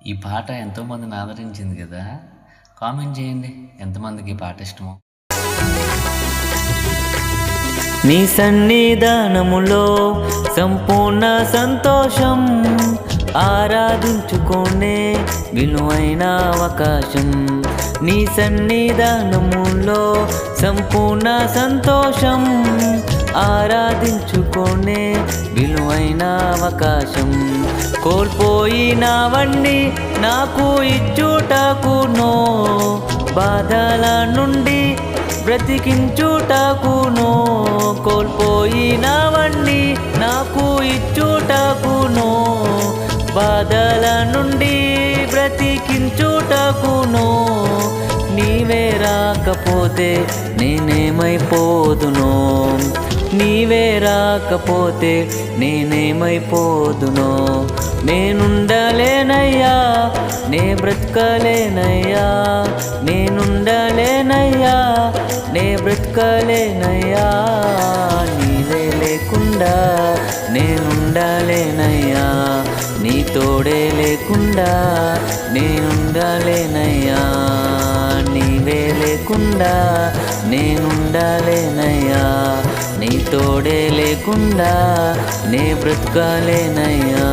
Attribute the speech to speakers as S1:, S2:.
S1: ఈ పాట ఎంతోమందిని ఆదరించింది కదా! కామెంట్ చేయండి ఎంతమందికి ఈ పాట ఇష్టమో.
S2: నీ సన్నిధానములో సంపూర్ణ సంతోషం, ఆరాధించుకోనే విలువైన అవకాశం. నీ సన్నిధానములో సంపూర్ణ సంతోషం, ఆరాధించుకోనే విలువైన అవకాశం. కోల్పోయినవన్నీ నాకు ఇచ్చుటకునో, బాధల నుండి బ్రతికించుటకునో. కోల్పోయినవన్నీ నాకు ఇచ్చుటకునో, బాధల నుండి బ్రతికించుటకునో. నీవే రాకపోతే నేనేమైపోదునో, నీవే రాకపోతే నేనేమైపోదునో. నేనుండలేనయ్యా, నే బ్రతకలేనయ్యా, నేనుండలేనయ్యా, నే బ్రతకలేనయ్యా. నీవే లేకుండా నేనుండలేనయ్యా, నీ తోడే లేకుండా నేనుండలేనయ్యా. నీవే లేకుండా నేనుండలేనయ్యా, నీ తోడే లేకుండా నే బ్రతకలేనయ్యా.